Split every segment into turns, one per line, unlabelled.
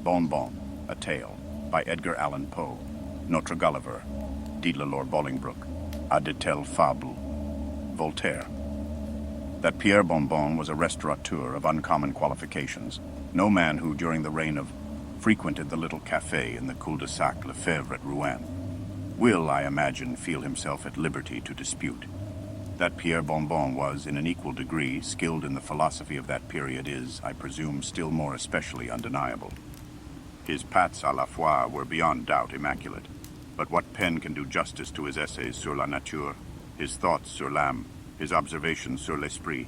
Bon Bon, A Tale, by Edgar Allan Poe, Notre Gulliver, de la Lore Bolingbroke, A de telle fable, Voltaire. That Pierre Bon Bon was a restaurateur of uncommon qualifications, no man who, during the reign of, frequented the little café in the cul-de-sac Lefebvre at Rouen, will, I imagine, feel himself at liberty to dispute. That Pierre Bon Bon was, in an equal degree, skilled in the philosophy of that period is, I presume, still more especially undeniable. His pattes à la fois were beyond doubt immaculate, but what pen can do justice to his essays sur la nature, his thoughts sur l'âme, his observations sur l'esprit?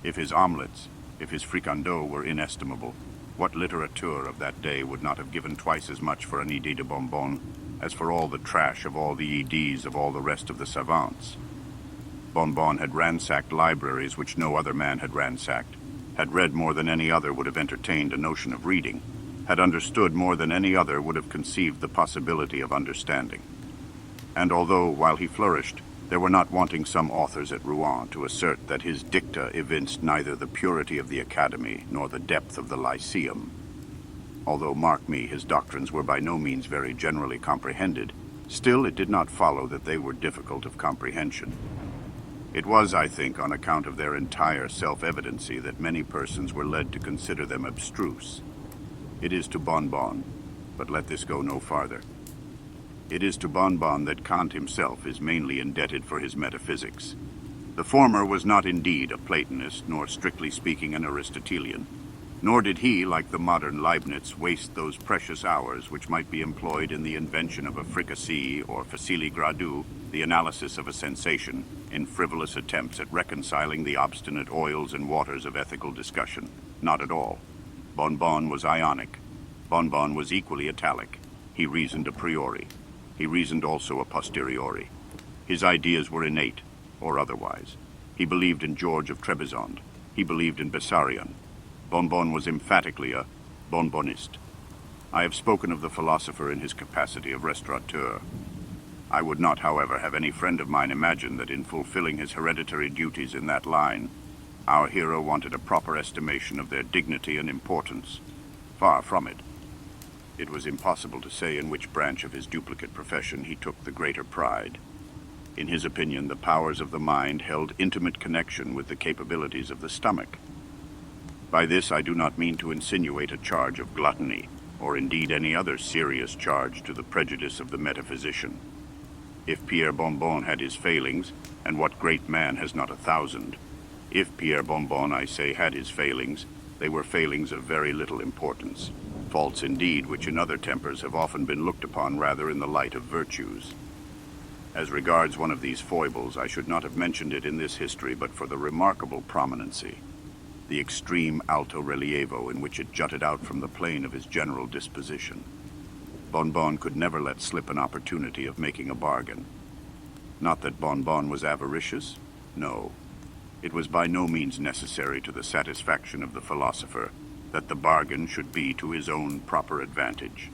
If his omelettes, if his fricandeaux were inestimable, what littérateur of that day would not have given twice as much for an idée de Bon Bon as for all the trash of all the idées of all the rest of the savants? Bon Bon had ransacked libraries which no other man had ransacked, had read more than any other would have entertained a notion of reading, had understood more than any other would have conceived the possibility of understanding. And although, while he flourished, there were not wanting some authors at Rouen to assert that his dicta evinced neither the purity of the academy nor the depth of the lyceum, although, mark me, his doctrines were by no means very generally comprehended, still it did not follow that they were difficult of comprehension. It was, I think, on account of their entire self-evidency that many persons were led to consider them abstruse. It is to Bon Bon, but let this go no farther. It is to Bon Bon that Kant himself is mainly indebted for his metaphysics. The former was not indeed a Platonist, nor strictly speaking an Aristotelian, nor did he, like the modern Leibniz, waste those precious hours which might be employed in the invention of a fricassee or facile gradu, the analysis of a sensation, in frivolous attempts at reconciling the obstinate oils and waters of ethical discussion. Not at all. Bon Bon was ionic. Bon Bon was equally italic. He reasoned a priori. He reasoned also a posteriori. His ideas were innate, or otherwise. He believed in George of Trebizond. He believed in Bessarion. Bon Bon was emphatically a bonbonist. I have spoken of the philosopher in his capacity of restaurateur. I would not, however, have any friend of mine imagine that in fulfilling his hereditary duties in that line, our hero wanted a proper estimation of their dignity and importance. Far from it. It was impossible to say in which branch of his duplicate profession he took the greater pride. In his opinion, the powers of the mind held intimate connection with the capabilities of the stomach. By this I do not mean to insinuate a charge of gluttony, or indeed any other serious charge to the prejudice of the metaphysician. If Pierre Bon Bon had his failings, and what great man has not 1,000? If Pierre Bon Bon, I say, had his failings, they were failings of very little importance. Faults indeed which in other tempers have often been looked upon rather in the light of virtues. As regards one of these foibles, I should not have mentioned it in this history but for the remarkable prominency, the extreme alto relievo in which it jutted out from the plane of his general disposition. Bon Bon could never let slip an opportunity of making a bargain. Not that Bon Bon was avaricious, no. It was by no means necessary to the satisfaction of the philosopher that the bargain should be to his own proper advantage.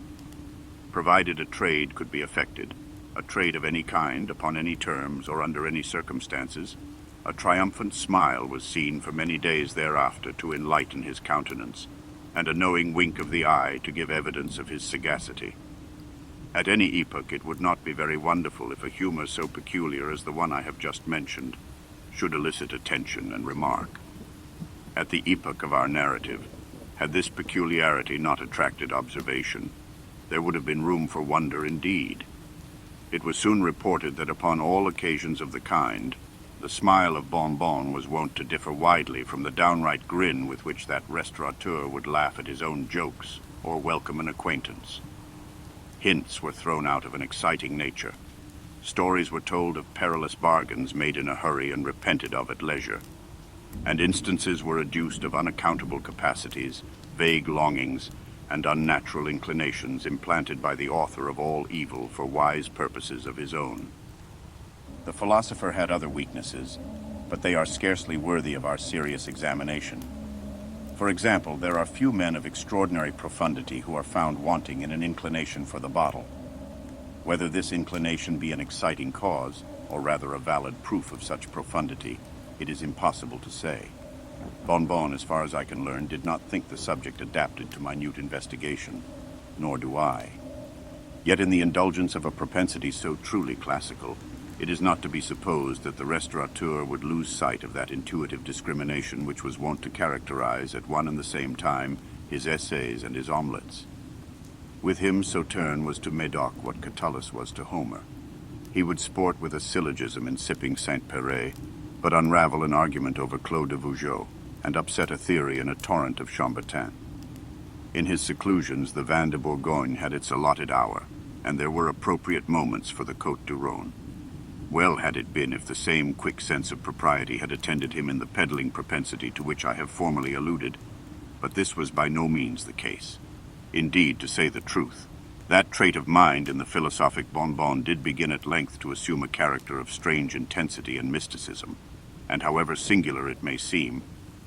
Provided a trade could be effected, a trade of any kind, upon any terms, or under any circumstances, a triumphant smile was seen for many days thereafter to enlighten his countenance, and a knowing wink of the eye to give evidence of his sagacity. At any epoch it would not be very wonderful if a humor so peculiar as the one I have just mentioned should elicit attention and remark. At the epoch of our narrative, had this peculiarity not attracted observation, there would have been room for wonder indeed. It was soon reported that upon all occasions of the kind, the smile of Bon Bon was wont to differ widely from the downright grin with which that restaurateur would laugh at his own jokes or welcome an acquaintance. Hints were thrown out of an exciting nature. Stories were told of perilous bargains made in a hurry and repented of at leisure. And instances were adduced of unaccountable capacities, vague longings, and unnatural inclinations implanted by the author of all evil for wise purposes of his own. The philosopher had other weaknesses, but they are scarcely worthy of our serious examination. For example, there are few men of extraordinary profundity who are found wanting in an inclination for the bottle. Whether this inclination be an exciting cause, or rather a valid proof of such profundity, it is impossible to say. Bonbon, as far as I can learn, did not think the subject adapted to minute investigation, nor do I. Yet in the indulgence of a propensity so truly classical, it is not to be supposed that the restaurateur would lose sight of that intuitive discrimination which was wont to characterize at one and the same time his essays and his omelettes. With him, Sauterne was to Médoc what Catullus was to Homer. He would sport with a syllogism in sipping Saint-Péray, but unravel an argument over Claude de Vougeot, and upset a theory in a torrent of Chambertin. In his seclusions, the Vin de Bourgogne had its allotted hour, and there were appropriate moments for the Côte du Rhône. Well had it been if the same quick sense of propriety had attended him in the peddling propensity to which I have formerly alluded, but this was by no means the case. Indeed, to say the truth, that trait of mind in the philosophic Bonbon did begin at length to assume a character of strange intensity and mysticism, and however singular it may seem,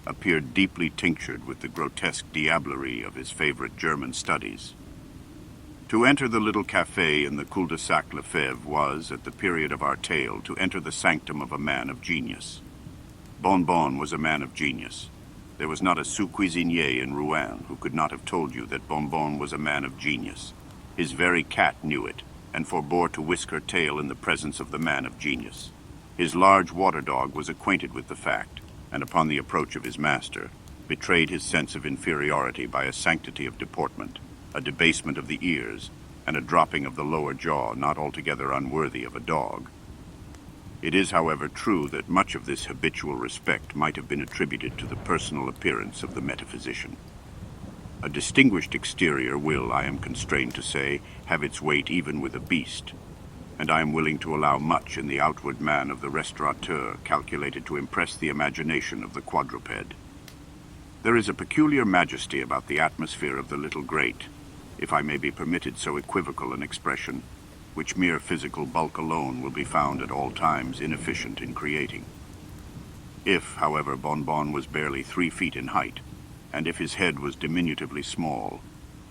appeared deeply tinctured with the grotesque diablerie of his favorite German studies. To enter the little café in the cul-de-sac Lefebvre was, at the period of our tale, to enter the sanctum of a man of genius. Bonbon was a man of genius. There was not a sous-cuisinier in Rouen who could not have told you that Bonbon was a man of genius. His very cat knew it, and forbore to whisk her tail in the presence of the man of genius. His large water dog was acquainted with the fact, and upon the approach of his master, betrayed his sense of inferiority by a sanctity of deportment, a debasement of the ears, and a dropping of the lower jaw not altogether unworthy of a dog. It is, however, true that much of this habitual respect might have been attributed to the personal appearance of the metaphysician. A distinguished exterior will, I am constrained to say, have its weight even with a beast, and I am willing to allow much in the outward man of the restaurateur calculated to impress the imagination of the quadruped. There is a peculiar majesty about the atmosphere of the little grate, if I may be permitted so equivocal an expression, which mere physical bulk alone will be found at all times inefficient in creating. If, however, Bonbon was barely 3 feet in height, and if his head was diminutively small,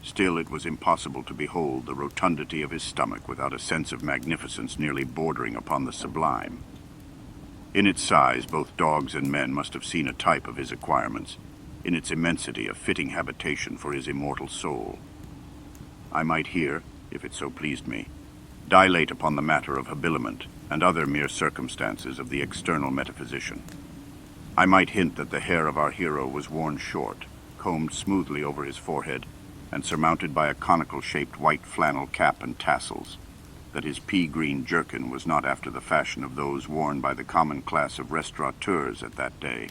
still it was impossible to behold the rotundity of his stomach without a sense of magnificence nearly bordering upon the sublime. In its size, both dogs and men must have seen a type of his acquirements, in its immensity a fitting habitation for his immortal soul. I might here, if it so pleased me, dilate upon the matter of habiliment and other mere circumstances of the external metaphysician. I might hint that the hair of our hero was worn short, combed smoothly over his forehead, and surmounted by a conical-shaped white flannel cap and tassels, that his pea-green jerkin was not after the fashion of those worn by the common class of restaurateurs at that day,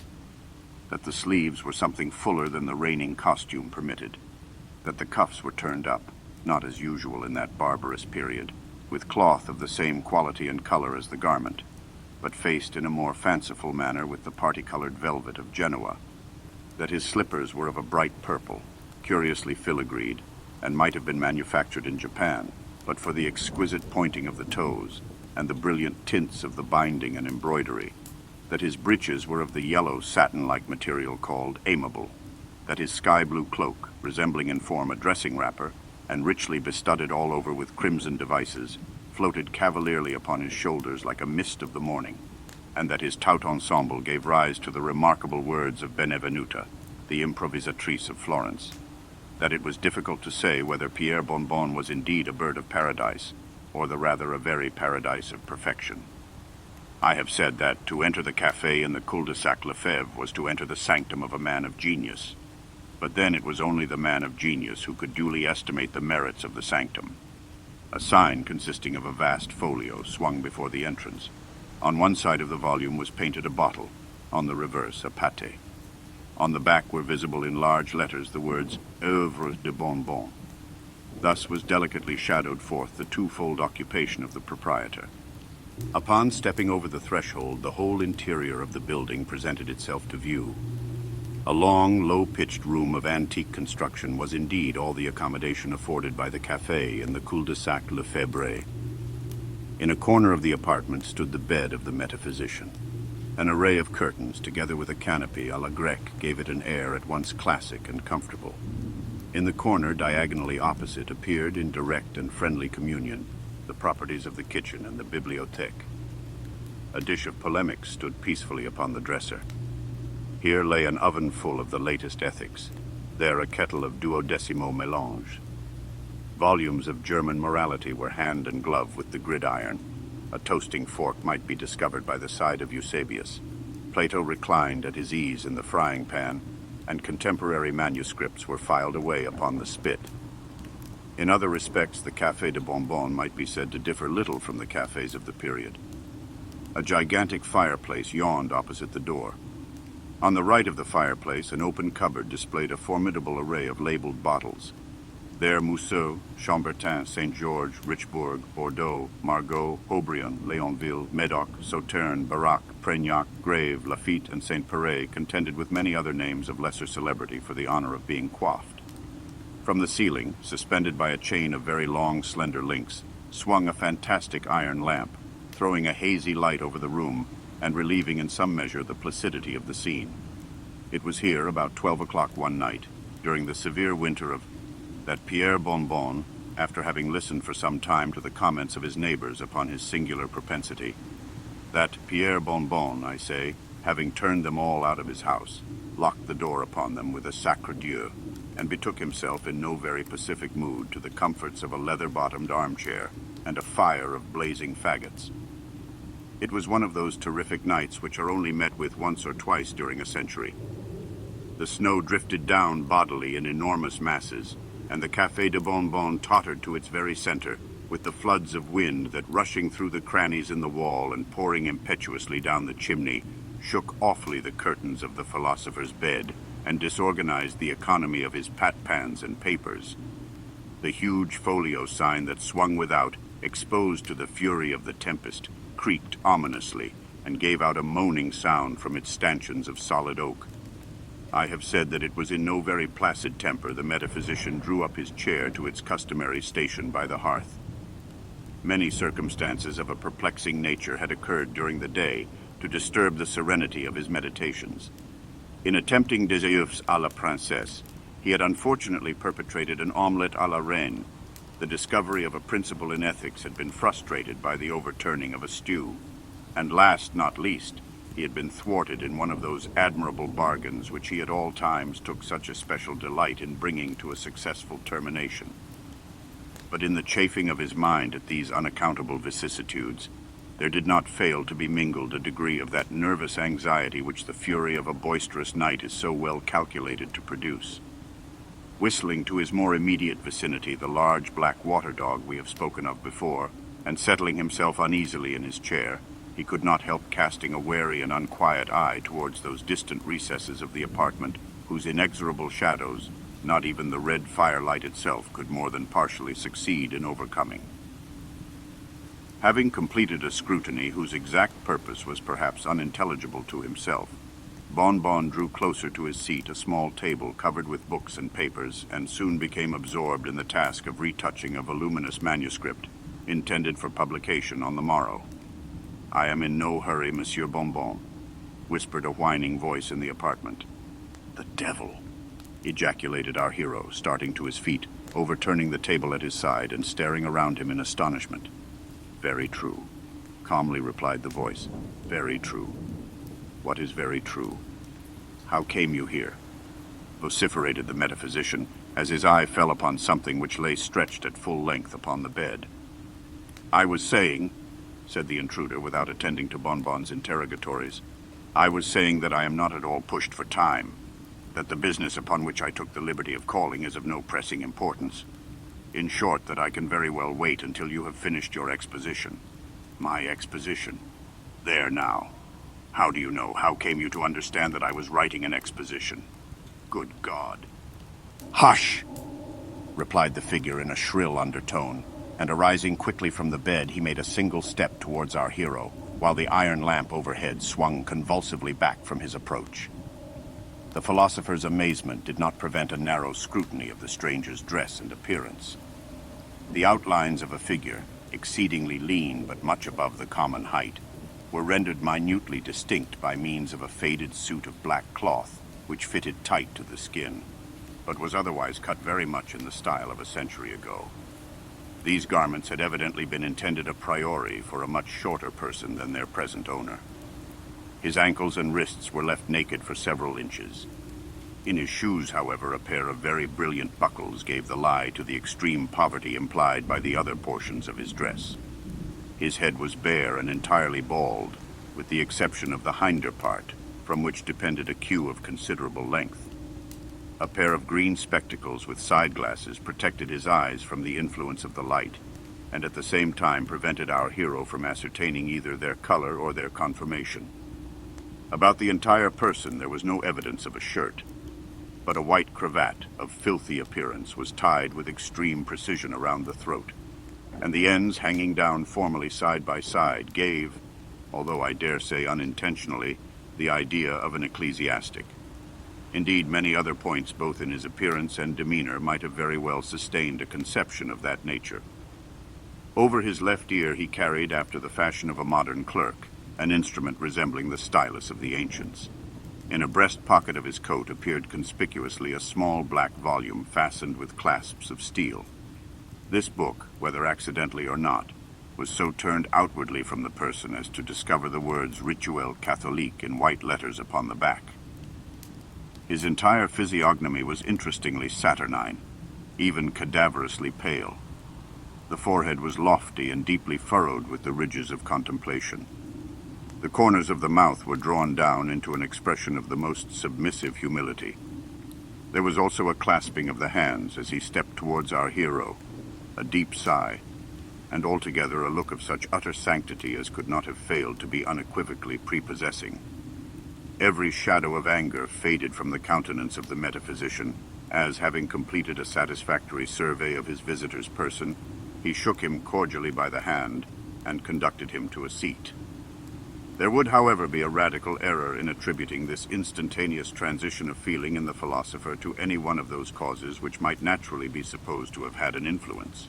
that the sleeves were something fuller than the reigning costume permitted, that the cuffs were turned up, not as usual in that barbarous period, with cloth of the same quality and color as the garment, but faced in a more fanciful manner with the parti-colored velvet of Genoa, that his slippers were of a bright purple, curiously filigreed, and might have been manufactured in Japan, but for the exquisite pointing of the toes and the brilliant tints of the binding and embroidery, that his breeches were of the yellow satin-like material called amiable, that his sky-blue cloak, resembling in form a dressing wrapper, and richly bestudded all over with crimson devices, floated cavalierly upon his shoulders like a mist of the morning, and that his tout ensemble gave rise to the remarkable words of Benvenuta, the improvisatrice of Florence, that it was difficult to say whether Pierre Bonbon was indeed a bird of paradise, or the rather a very paradise of perfection. I have said that to enter the café in the cul-de-sac Lefebvre was to enter the sanctum of a man of genius, but then it was only the man of genius who could duly estimate the merits of the sanctum. A sign consisting of a vast folio swung before the entrance. On one side of the volume was painted a bottle, on the reverse a pâté. On the back were visible in large letters the words Œuvre de Bonbon. Thus was delicately shadowed forth the twofold occupation of the proprietor. Upon stepping over the threshold, the whole interior of the building presented itself to view. A long, low-pitched room of antique construction was indeed all the accommodation afforded by the café in the cul-de-sac Lefebvre. In a corner of the apartment stood the bed of the metaphysician. An array of curtains, together with a canopy à la grecque, gave it an air at once classic and comfortable. In the corner, diagonally opposite, appeared, in direct and friendly communion, the properties of the kitchen and the bibliothèque. A dish of polemics stood peacefully upon the dresser. Here lay an oven full of the latest ethics, there a kettle of duodecimo melange. Volumes of German morality were hand and glove with the gridiron. A toasting fork might be discovered by the side of Eusebius. Plato reclined at his ease in the frying pan, and contemporary manuscripts were filed away upon the spit. In other respects, the Café de Bonbon might be said to differ little from the cafes of the period. A gigantic fireplace yawned opposite the door. On the right of the fireplace, an open cupboard displayed a formidable array of labeled bottles. There Mousseau, Chambertin, St. George, Richebourg, Bordeaux, Margaux, Haut-Brion, Léonville, Médoc, Sauterne, Barac, Prégnac, Grave, Lafitte, and St. Péray contended with many other names of lesser celebrity for the honor of being quaffed. From the ceiling, suspended by a chain of very long, slender links, swung a fantastic iron lamp, throwing a hazy light over the room and relieving in some measure the placidity of the scene. It was here about 12 o'clock one night, during the severe winter of that Pierre Bonbon, after having listened for some time to the comments of his neighbors upon his singular propensity, that Pierre Bonbon, I say, having turned them all out of his house, locked the door upon them with a sacre Dieu, and betook himself in no very pacific mood to the comforts of a leather-bottomed armchair and a fire of blazing faggots. It was one of those terrific nights which are only met with once or twice during a century. The snow drifted down bodily in enormous masses, and the Café de Bonbon tottered to its very center, with the floods of wind that, rushing through the crannies in the wall and pouring impetuously down the chimney, shook awfully the curtains of the philosopher's bed and disorganized the economy of his pat-pans and papers. The huge folio sign that swung without, exposed to the fury of the tempest, creaked ominously and gave out a moaning sound from its stanchions of solid oak. I have said that it was in no very placid temper the metaphysician drew up his chair to its customary station by the hearth. Many circumstances of a perplexing nature had occurred during the day to disturb the serenity of his meditations. In attempting des œufs à la princesse, he had unfortunately perpetrated an omelette à la reine. The discovery of a principle in ethics had been frustrated by the overturning of a stew. And last, not least, he had been thwarted in one of those admirable bargains which he at all times took such especial delight in bringing to a successful termination. But in the chafing of his mind at these unaccountable vicissitudes, there did not fail to be mingled a degree of that nervous anxiety which the fury of a boisterous night is so well calculated to produce. Whistling to his more immediate vicinity the large black water dog we have spoken of before, and settling himself uneasily in his chair, he could not help casting a wary and unquiet eye towards those distant recesses of the apartment whose inexorable shadows not even the red firelight itself could more than partially succeed in overcoming. Having completed a scrutiny whose exact purpose was perhaps unintelligible to himself, Bonbon drew closer to his seat a small table covered with books and papers, and soon became absorbed in the task of retouching a voluminous manuscript intended for publication on the morrow. "I am in no hurry, Monsieur Bonbon," whispered a whining voice in the apartment. "The devil!" ejaculated our hero, starting to his feet, overturning the table at his side and staring around him in astonishment. "Very true," calmly replied the voice. "Very true." "What is very true?" "How came you here?" vociferated the metaphysician, as his eye fell upon something which lay stretched at full length upon the bed. "I was saying," said the intruder without attending to Bonbon's interrogatories, "I was saying that I am not at all pushed for time, that the business upon which I took the liberty of calling is of no pressing importance. In short, that I can very well wait until you have finished your exposition." "My exposition? There now. How do you know? How came you to understand that I was writing an exposition? Good God!" "Hush!" replied the figure in a shrill undertone, and arising quickly from the bed, he made a single step towards our hero, while the iron lamp overhead swung convulsively back from his approach. The philosopher's amazement did not prevent a narrow scrutiny of the stranger's dress and appearance. The outlines of a figure, exceedingly lean but much above the common height, were rendered minutely distinct by means of a faded suit of black cloth, which fitted tight to the skin, but was otherwise cut very much in the style of a century ago. These garments had evidently been intended a priori for a much shorter person than their present owner. His ankles and wrists were left naked for several inches. In his shoes, however, a pair of very brilliant buckles gave the lie to the extreme poverty implied by the other portions of his dress. His head was bare and entirely bald, with the exception of the hinder part, from which depended a queue of considerable length. A pair of green spectacles with side glasses protected his eyes from the influence of the light, and at the same time prevented our hero from ascertaining either their color or their conformation. About the entire person there was no evidence of a shirt, but a white cravat of filthy appearance was tied with extreme precision around the throat, and the ends hanging down formally side by side gave, although I dare say unintentionally, the idea of an ecclesiastic. Indeed, many other points both in his appearance and demeanor might have very well sustained a conception of that nature. Over his left ear he carried, after the fashion of a modern clerk, an instrument resembling the stylus of the ancients. In a breast pocket of his coat appeared conspicuously a small black volume fastened with clasps of steel. This book, whether accidentally or not, was so turned outwardly from the person as to discover the words Rituel Catholique in white letters upon the back. His entire physiognomy was interestingly saturnine, even cadaverously pale. The forehead was lofty and deeply furrowed with the ridges of contemplation. The corners of the mouth were drawn down into an expression of the most submissive humility. There was also a clasping of the hands as he stepped towards our hero, a deep sigh, and altogether a look of such utter sanctity as could not have failed to be unequivocally prepossessing. Every shadow of anger faded from the countenance of the metaphysician, as, having completed a satisfactory survey of his visitor's person, he shook him cordially by the hand and conducted him to a seat. There would, however, be a radical error in attributing this instantaneous transition of feeling in the philosopher to any one of those causes which might naturally be supposed to have had an influence.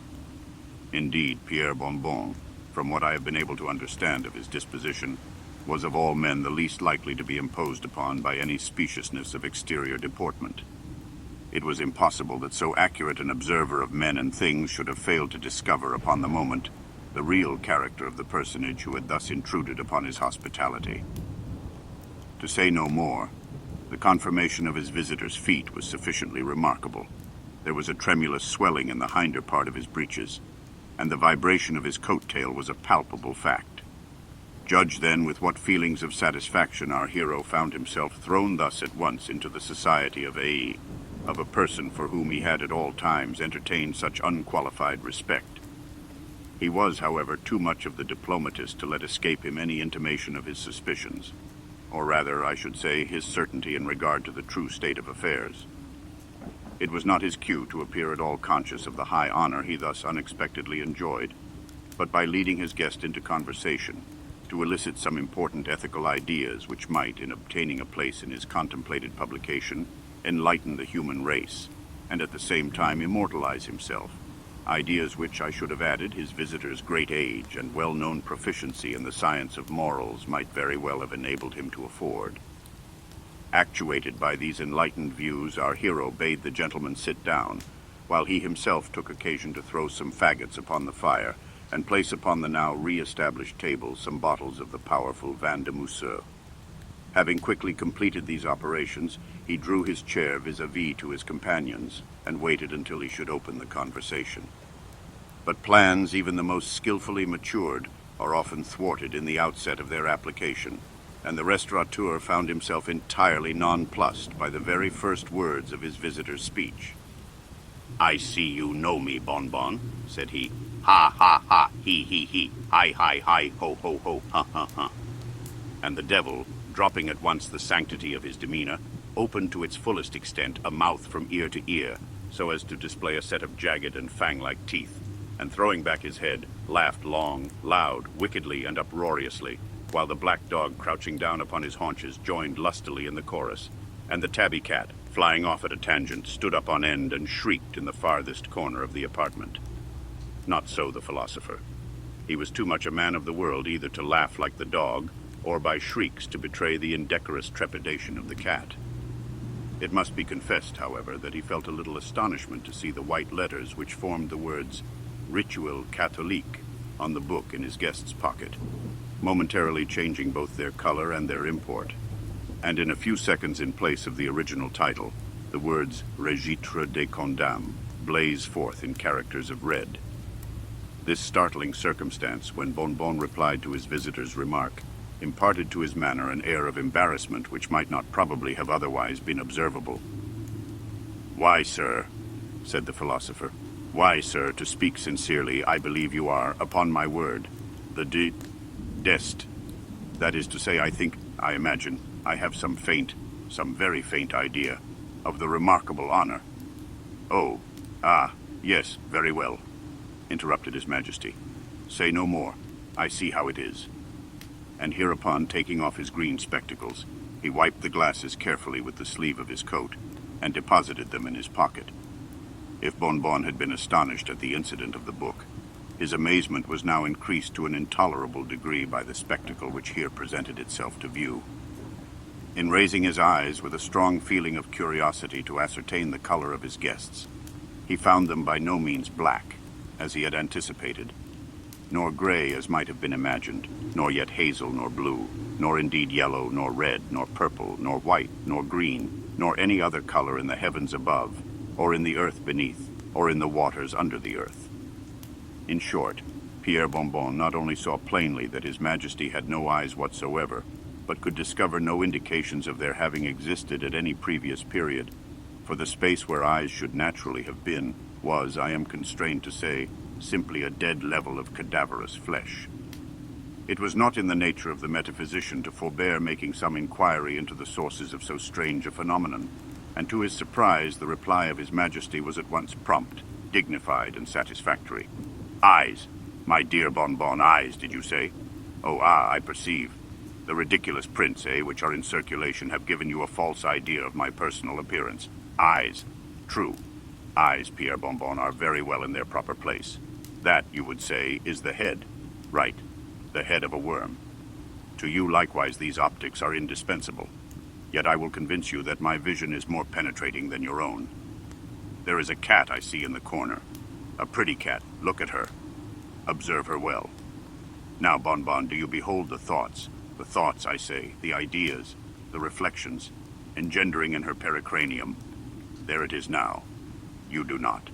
Indeed, Pierre Bonbon, from what I have been able to understand of his disposition, was of all men the least likely to be imposed upon by any speciousness of exterior deportment. It was impossible that so accurate an observer of men and things should have failed to discover upon the moment the real character of the personage who had thus intruded upon his hospitality. To say no more, the conformation of his visitor's feet was sufficiently remarkable. There was a tremulous swelling in the hinder part of his breeches, and the vibration of his coat tail was a palpable fact. Judge then with what feelings of satisfaction our hero found himself thrown thus at once into the society of a person for whom he had at all times entertained such unqualified respect. He was, however, too much of the diplomatist to let escape him any intimation of his suspicions, or rather, I should say, his certainty in regard to the true state of affairs. It was not his cue to appear at all conscious of the high honor he thus unexpectedly enjoyed, but by leading his guest into conversation, to elicit some important ethical ideas which might, in obtaining a place in his contemplated publication, enlighten the human race, and at the same time immortalize himself. Ideas which, I should have added, his visitor's great age and well-known proficiency in the science of morals might very well have enabled him to afford. Actuated by these enlightened views, our hero bade the gentleman sit down, while he himself took occasion to throw some faggots upon the fire and place upon the now re-established table some bottles of the powerful Vin de Mousseux. Having quickly completed these operations, he drew his chair vis-à-vis to his companions and waited until he should open the conversation. But plans, even the most skillfully matured, are often thwarted in the outset of their application, and the restaurateur found himself entirely nonplussed by the very first words of his visitor's speech. "I see you know me, Bonbon," said he. "Ha, ha, ha, he, hi, hi, hi, ho, ho, ho, ha, ha, ha." And the devil, dropping at once the sanctity of his demeanor, opened to its fullest extent a mouth from ear to ear, so as to display a set of jagged and fang-like teeth, and throwing back his head, laughed long, loud, wickedly, and uproariously, while the black dog, crouching down upon his haunches, joined lustily in the chorus, and the tabby cat, flying off at a tangent, stood up on end and shrieked in the farthest corner of the apartment. Not so the philosopher. He was too much a man of the world either to laugh like the dog, or by shrieks to betray the indecorous trepidation of the cat. It must be confessed, however, that he felt a little astonishment to see the white letters which formed the words Rituel Catholique on the book in his guest's pocket, momentarily changing both their color and their import, and in a few seconds in place of the original title, the words Registre des Condamnes blaze forth in characters of red. This startling circumstance, when Bonbon replied to his visitor's remark, imparted to his manner an air of embarrassment which might not probably have otherwise been observable. "Why, sir," said the philosopher, "why, sir, to speak sincerely, I believe you are, upon my word, the dest. That is to say, I imagine, I have some very faint idea of the remarkable honor." "Oh, yes, very well," interrupted His Majesty. "Say no more. I see how it is." And hereupon, taking off his green spectacles, he wiped the glasses carefully with the sleeve of his coat and deposited them in his pocket. If Bonbon had been astonished at the incident of the book, his amazement was now increased to an intolerable degree by the spectacle which here presented itself to view. In raising his eyes with a strong feeling of curiosity to ascertain the color of his guests, he found them by no means black, as he had anticipated, nor gray as might have been imagined, nor yet hazel nor blue, nor indeed yellow, nor red, nor purple, nor white, nor green, nor any other color in the heavens above, or in the earth beneath, or in the waters under the earth. In short, Pierre Bonbon not only saw plainly that His Majesty had no eyes whatsoever, but could discover no indications of their having existed at any previous period, for the space where eyes should naturally have been was, I am constrained to say, simply a dead level of cadaverous flesh. It was not in the nature of the metaphysician to forbear making some inquiry into the sources of so strange a phenomenon, and to his surprise the reply of His Majesty was at once prompt, dignified, and satisfactory. "Eyes, my dear Bonbon, eyes, did you say? Oh, I perceive. The ridiculous prints, which are in circulation, have given you a false idea of my personal appearance. Eyes. True. Eyes, Pierre Bonbon, are very well in their proper place. That, you would say, is the head. Right. The head of a worm. To you, likewise, these optics are indispensable. Yet I will convince you that my vision is more penetrating than your own. There is a cat I see in the corner. A pretty cat. Look at her. Observe her well. Now, Bonbon, do you behold the thoughts, I say, the ideas, the reflections, engendering in her pericranium? There it is now. You do not.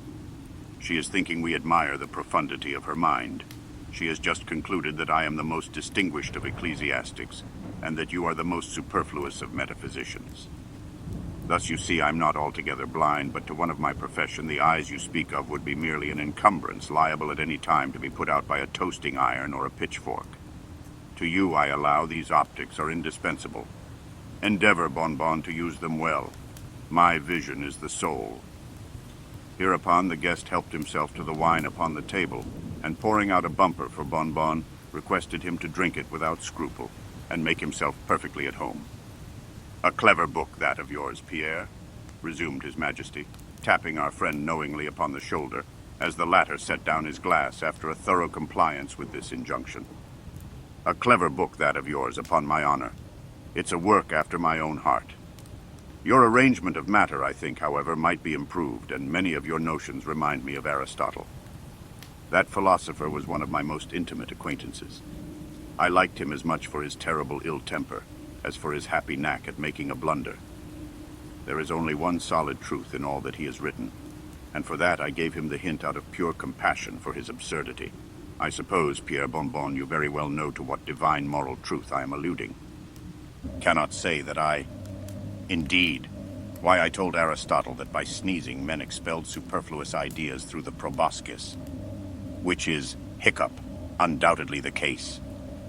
She is thinking we admire the profundity of her mind. She has just concluded that I am the most distinguished of ecclesiastics, and that you are the most superfluous of metaphysicians. Thus you see I'm not altogether blind, but to one of my profession the eyes you speak of would be merely an encumbrance liable at any time to be put out by a toasting iron or a pitchfork. To you, I allow, these optics are indispensable. Endeavor, Bonbon, to use them well. My vision is the soul." Hereupon the guest helped himself to the wine upon the table, and pouring out a bumper for Bonbon, requested him to drink it without scruple, and make himself perfectly at home. "A clever book, that of yours, Pierre," resumed His Majesty, tapping our friend knowingly upon the shoulder, as the latter set down his glass after a thorough compliance with this injunction. "A clever book, that of yours, upon my honor. It's a work after my own heart. Your arrangement of matter, I think, however, might be improved, and many of your notions remind me of Aristotle. That philosopher was one of my most intimate acquaintances. I liked him as much for his terrible ill temper as for his happy knack at making a blunder. There is only one solid truth in all that he has written, and for that I gave him the hint out of pure compassion for his absurdity. I suppose, Pierre Bonbon, you very well know to what divine moral truth I am alluding. Cannot say that I... Indeed, why, I told Aristotle that by sneezing men expelled superfluous ideas through the proboscis, which is, hiccup, undoubtedly the case,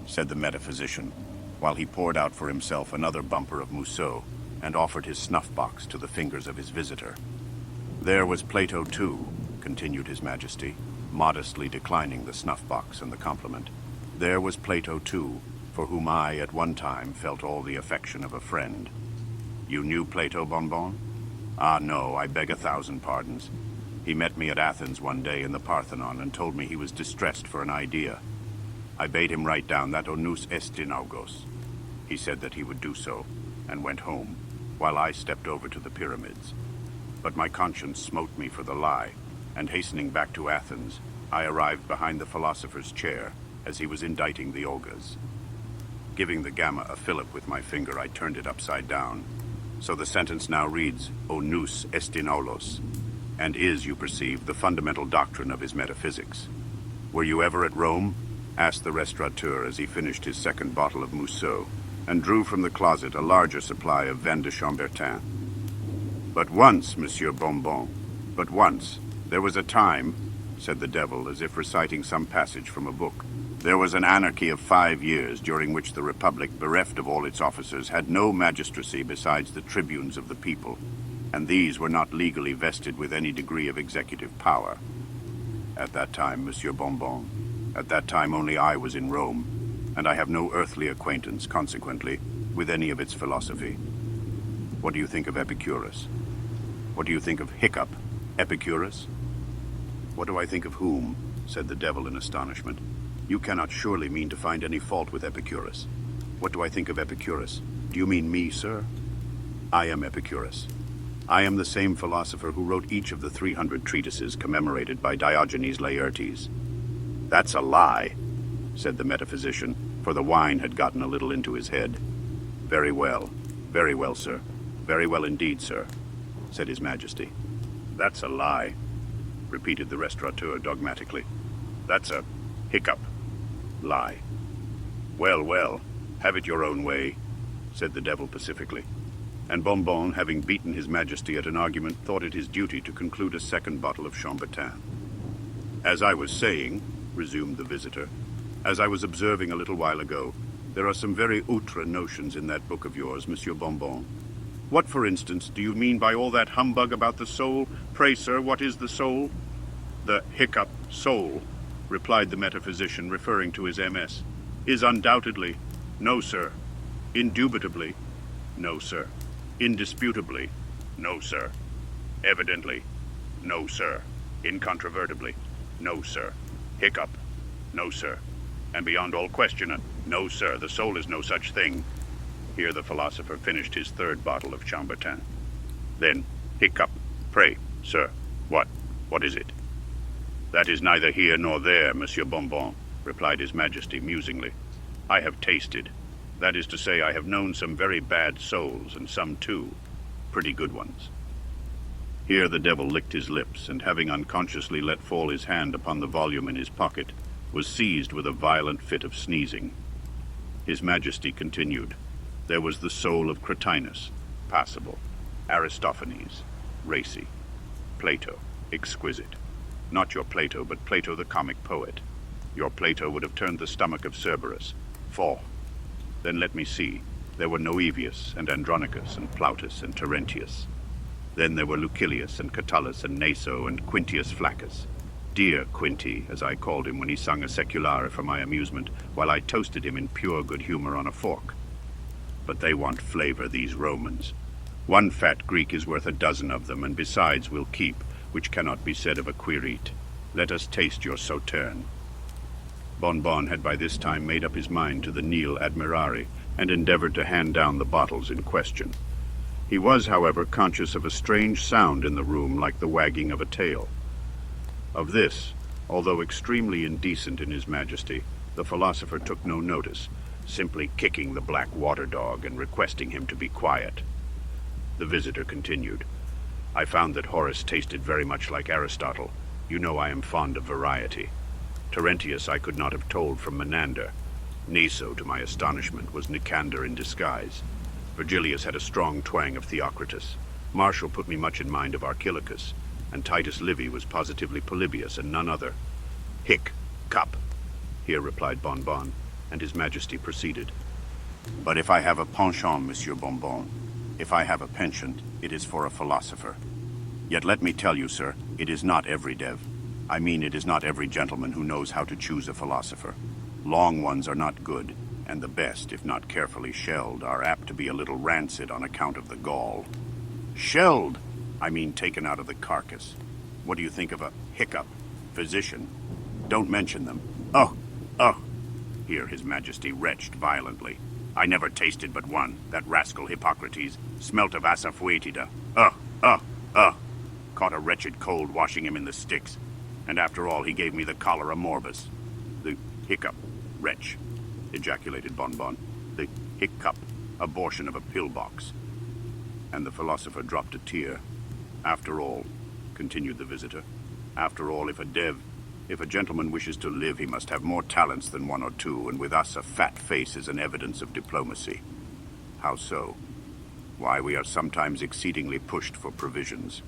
said the metaphysician, while he poured out for himself another bumper of Mousseau and offered his snuff-box to the fingers of his visitor. There was Plato, too, continued His Majesty, modestly declining the snuff-box and the compliment. There was Plato, too, for whom I, at one time, felt all the affection of a friend. You knew Plato, Bonbon? Ah, no, I beg 1,000 pardons. He met me at Athens one day in the Parthenon and told me he was distressed for an idea. I bade him write down that onus est in augos. He said that he would do so, and went home, while I stepped over to the pyramids. But my conscience smote me for the lie, and hastening back to Athens, I arrived behind the philosopher's chair as he was indicting the Olgas. Giving the gamma a fillip with my finger, I turned it upside down. So the sentence now reads, O nous estinaulos, and is, you perceive, the fundamental doctrine of his metaphysics. Were you ever at Rome? Asked the restaurateur as he finished his second bottle of Mousseau, and drew from the closet a larger supply of vin de Chambertin. But once, Monsieur Bonbon, but once, there was a time, said the devil, as if reciting some passage from a book. There was an anarchy of 5 years, during which the Republic, bereft of all its officers, had no magistracy besides the tribunes of the people, and these were not legally vested with any degree of executive power. At that time, Monsieur Bonbon, at that time only I was in Rome, and I have no earthly acquaintance, consequently, with any of its philosophy. What do you think of Epicurus? What do you think of Hiccup, Epicurus? What do I think of whom? Said the devil in astonishment. You cannot surely mean to find any fault with Epicurus. What do I think of Epicurus? Do you mean me, sir? I am Epicurus. I am the same philosopher who wrote each of the 300 treatises commemorated by Diogenes Laertes. That's a lie, said the metaphysician, for the wine had gotten a little into his head. Very well, sir. Very well indeed, sir, said His Majesty. That's a lie, repeated the restaurateur dogmatically. That's a hiccup. Lie. Well, have it your own way, said the devil pacifically. And Bonbon, having beaten His Majesty at an argument, thought it his duty to conclude a second bottle of Chambertin. As I was saying, resumed the visitor, as I was observing a little while ago, there are some very outre notions in that book of yours, Monsieur Bonbon. What, for instance, do you mean by all that humbug about the soul? Pray, sir, what is the soul? The hiccup soul, replied the metaphysician, referring to his MS, is undoubtedly, no, sir. Indubitably, no, sir. Indisputably, no, sir. Evidently, no, sir. Incontrovertibly, no, sir. Hiccup, no, sir. And beyond all question, no, sir, the soul is no such thing. Here the philosopher finished his third bottle of Chambertin. Then, hiccup, pray, sir, what is it? That is neither here nor there, Monsieur Bonbon, replied His Majesty musingly. I have tasted. That is to say, I have known some very bad souls, and some, too, pretty good ones. Here the devil licked his lips, and having unconsciously let fall his hand upon the volume in his pocket, was seized with a violent fit of sneezing. His Majesty continued. There was the soul of Cratinus, passable. Aristophanes, racy. Plato, exquisite. Not your Plato, but Plato the comic poet. Your Plato would have turned the stomach of Cerberus. Faugh. Then let me see. There were Noevius and Andronicus and Plautus and Terentius. Then there were Lucilius and Catullus and Naso and Quintius Flaccus. Dear Quinty, as I called him when he sung a seculare for my amusement, while I toasted him in pure good humor on a fork. But they want flavor, these Romans. One fat Greek is worth a dozen of them, and besides will keep, which cannot be said of a Quirite. Let us taste your sauterne. Bonbon had by this time made up his mind to the nil admirari, and endeavored to hand down the bottles in question. He was, however, conscious of a strange sound in the room, like the wagging of a tail. Of this, although extremely indecent in His Majesty, the philosopher took no notice, simply kicking the black water dog and requesting him to be quiet. The visitor continued. I found that Horace tasted very much like Aristotle. You know I am fond of variety. Terentius I could not have told from Menander. Naso, to my astonishment, was Nicander in disguise. Virgilius had a strong twang of Theocritus. Martial put me much in mind of Archilochus, and Titus Livy was positively Polybius and none other. Hic, cup, here replied Bonbon, and His Majesty proceeded. But if I have a penchant, Monsieur Bonbon, if I have a penchant, it is for a philosopher. Yet let me tell you, sir, it is not every dev. I mean, it is not every gentleman who knows how to choose a philosopher. Long ones are not good, and the best, if not carefully shelled, are apt to be a little rancid on account of the gall. Shelled? I mean taken out of the carcass. What do you think of a hiccup? Physician? Don't mention them. Oh! Here His Majesty retched violently. I never tasted but one, that rascal Hippocrates, smelt of assa foetida. Caught a wretched cold washing him in the Styx, and after all he gave me the cholera morbus. The hiccup, wretch, ejaculated Bonbon. The hiccup, abortion of a pillbox. And the philosopher dropped a tear. After all, continued the visitor, after all, if a gentleman wishes to live, he must have more talents than one or two, and with us a fat face is an evidence of diplomacy. How so? Why, we are sometimes exceedingly pushed for provisions.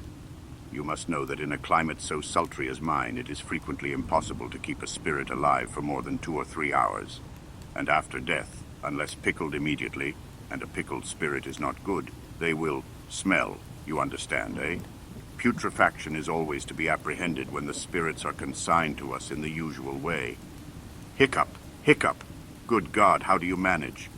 You must know that in a climate so sultry as mine, it is frequently impossible to keep a spirit alive for more than 2 or 3 hours. And after death, unless pickled immediately, and a pickled spirit is not good, they will smell, you understand, eh? Putrefaction is always to be apprehended when the spirits are consigned to us in the usual way. Hiccup, hiccup! Good God, how do you manage?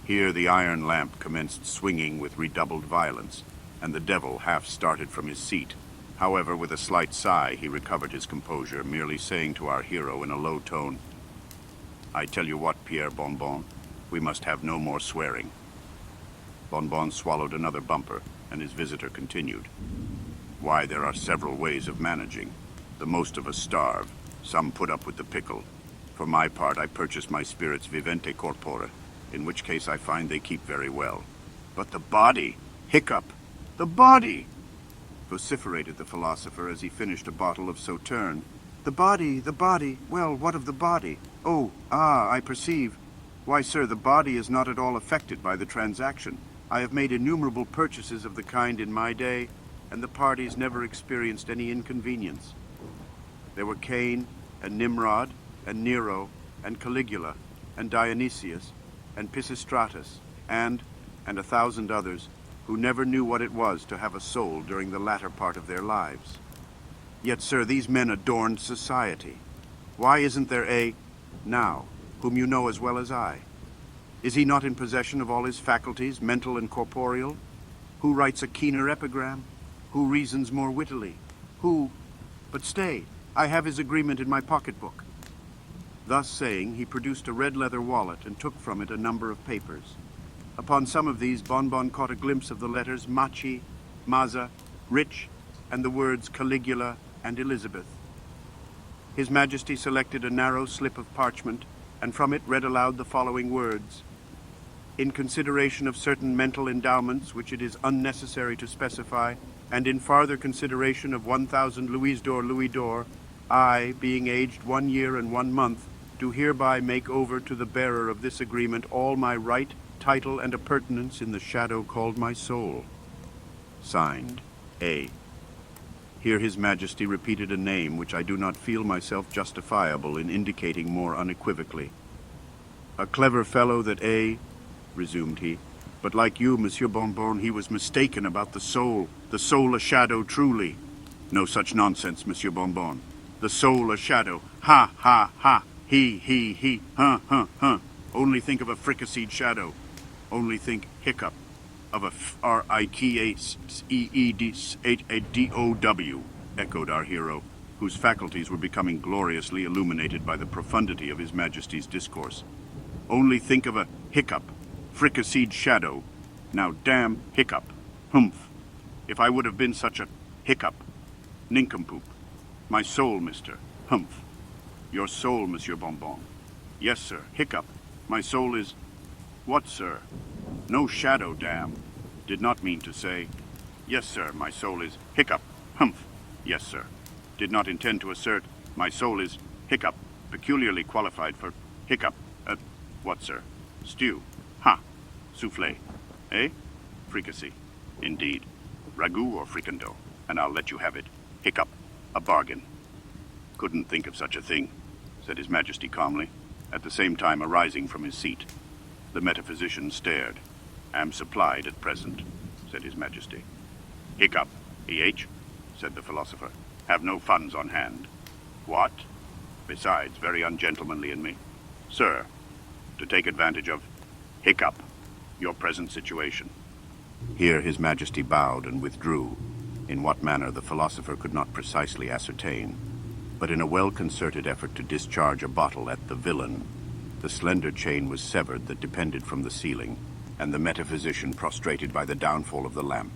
Here the iron lamp commenced swinging with redoubled violence, and the devil half started from his seat. However, with a slight sigh, he recovered his composure, merely saying to our hero in a low tone, "I tell you what, Pierre Bonbon, we must have no more swearing." Bonbon swallowed another bumper, and his visitor continued. "Why, there are several ways of managing. The most of us starve. Some put up with the pickle. For my part, I purchase my spirits vivente corpore, in which case I find they keep very well. But the body! Hiccup! The body!" vociferated the philosopher as he finished a bottle of Sauterne. The body, well, what of the body? Oh, I perceive. Why, sir, the body is not at all affected by the transaction. I have made innumerable purchases of the kind in my day, and the parties never experienced any inconvenience. There were Cain, and Nimrod, and Nero, and Caligula, and Dionysius, and Pisistratus, and 1,000 others, who never knew what it was to have a soul during the latter part of their lives. Yet, sir, these men adorned society. Why isn't there a now, whom you know as well as I? Is he not in possession of all his faculties, mental and corporeal? Who writes a keener epigram? Who reasons more wittily? But stay, I have his agreement in my pocketbook. Thus saying, he produced a red leather wallet and took from it a number of papers. Upon some of these, Bonbon caught a glimpse of the letters Machi, Maza, Rich, and the words Caligula and Elizabeth. His Majesty selected a narrow slip of parchment, and from it read aloud the following words: "In consideration of certain mental endowments which it is unnecessary to specify, and in farther consideration of 1,000 louis d'or, I, being aged 1 year and 1 month, do hereby make over to the bearer of this agreement all my right, title, and appurtenance in the shadow called my soul. Signed, A." Here His Majesty repeated a name which I do not feel myself justifiable in indicating more unequivocally. "A clever fellow that A," resumed he, "but like you, Monsieur Bonbon, he was mistaken about the soul a shadow truly. No such nonsense, Monsieur Bonbon. The soul a shadow. Ha, ha, ha. He. Huh. Only think of a fricasseed shadow. Only think, hiccup, of a RIKSEEDOW, echoed our hero, whose faculties were becoming gloriously illuminated by the profundity of His Majesty's discourse. Only think of a hiccup, fricasseed shadow. Now damn hiccup. Humph. If I would have been such a hiccup. Nincompoop. My soul, mister. Humph. Your soul, Monsieur Bonbon. Yes, sir. Hiccup. My soul is... What, sir? No shadow, damn. Did not mean to say... Yes, sir. My soul is... Hiccup. Humph. Yes, sir. Did not intend to assert... My soul is... Hiccup. Peculiarly qualified for... Hiccup. What, sir? Stew. Ha. Soufflé. Eh? Fricassee. Indeed. Ragout or fricando. And I'll let you have it. Hiccup. A bargain. Couldn't think of such a thing, said His Majesty calmly, at the same time arising from his seat. The metaphysician stared. Am supplied at present, said His Majesty. Hiccup, E.H., said the philosopher. Have no funds on hand. What? Besides, very ungentlemanly in me. Sir, to take advantage of, hiccup, your present situation. Here His Majesty bowed and withdrew. In what manner the philosopher could not precisely ascertain, but in a well-concerted effort to discharge a bottle at the villain, the slender chain was severed that depended from the ceiling, and the metaphysician prostrated by the downfall of the lamp.